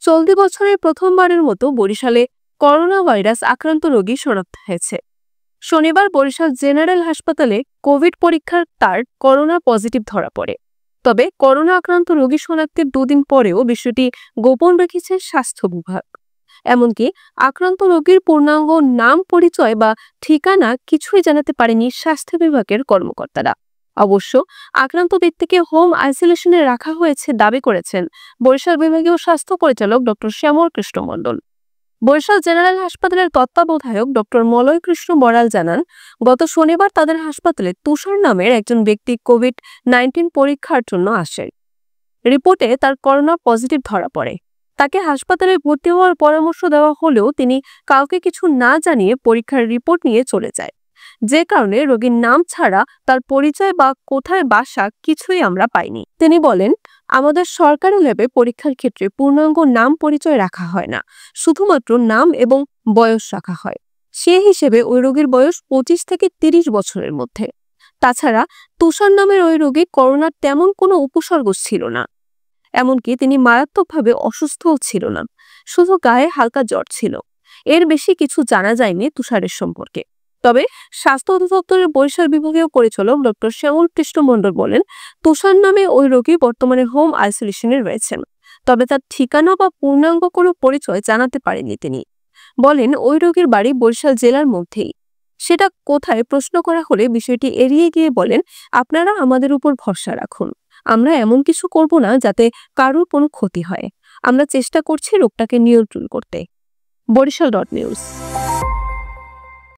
চলতি বছরের প্রথমবারের মতো বরিশালে করোনা ভাইরাস আক্রান্ত রোগী শনাক্ত হয়েছে। শনিবার বরিশাল জেনারেল হাসপাতালে কোভিড পরীক্ষার তার করোনা পজিটিভ ধরা পড়ে। তবে করোনা আক্রান্ত রোগী শনাক্তের দুদিন পরেও বিষয়টি গোপন রেখেছে স্বাস্থ্য বিভাগ। এমনকি আক্রান্ত রোগীর পূর্ণাঙ্গ নাম, পরিচয় বা ঠিকানা কিছুই জানাতে পারেনি স্বাস্থ্য বিভাগের কর্মকর্তারা। অবশ্য আক্রান্ত ব্যক্তিকে হোম আইসোলেশনে রাখা হয়েছে দাবি করেছেন বরিশাল বিভাগীয় স্বাস্থ্য পরিচালক ডক্টর শ্যামল কৃষ্ণ মণ্ডল। বরিশাল জেনারেল হাসপাতালের তত্ত্বাবধায়ক ডক্টর মলয় কৃষ্ণ বড়াল জানান, গত শনিবার তাদের হাসপাতালে তুষার নামের একজন ব্যক্তি কোভিড-19 পরীক্ষার জন্য আসেন। রিপোর্টে তার করোনা পজিটিভ ধরা পড়ে। তাকে হাসপাতালে ভর্তি হওয়ার পরামর্শ দেওয়া হলেও তিনি কাউকে কিছু না জানিয়ে পরীক্ষার রিপোর্ট নিয়ে চলে যায়। যে কারণে রোগীর নাম ছাড়া তার পরিচয় বা কোথায় বাসা কিছুই আমরা পাইনি। তিনি বলেন, আমাদের সরকারি ল্যাবে পরীক্ষার ক্ষেত্রে পূর্ণাঙ্গ নাম, পরিচয় রাখা হয় না, শুধুমাত্র নাম এবং বয়স রাখা হয়। সে হিসেবে ওই রোগীর বয়স 25 থেকে 30 বছরের মধ্যে। তাছাড়া তুষার নামের ওই রোগী করোনার তেমন কোনো উপসর্গ ছিল না। এমনকি তিনি মারাত্মকভাবে অসুস্থও ছিল না, শুধু গায়ে হালকা জ্বর ছিল। এর বেশি কিছু জানা যায়নি তুষারের সম্পর্কে। তবে স্বাস্থ্য অধিদপ্তরের বরিশাল বিভাগীয় পরিচালক ডক্টর শ্যামল কৃষ্ণ মণ্ডল বলেন, তুষার নামে ওই রোগী বর্তমানে হোম আইসোলেশনে রয়েছেন। তবে তার ঠিকানা বা পূর্ণাঙ্গ কোনো পরিচয় জানাতে পারেননি তিনি। বলেন, ওই রোগীর বাড়ি বরিশাল জেলার মধ্যেই। সেটা কোথায় প্রশ্ন করা হলে বিষয়টি এড়িয়ে গিয়ে বলেন, আপনারা আমাদের উপর ভরসা রাখুন, আমরা এমন কিছু করব না যাতে কারোর কোনো ক্ষতি হয়। আমরা চেষ্টা করছি রোগটাকে নিয়ন্ত্রণ করতে। বরিশাল.নিউজ।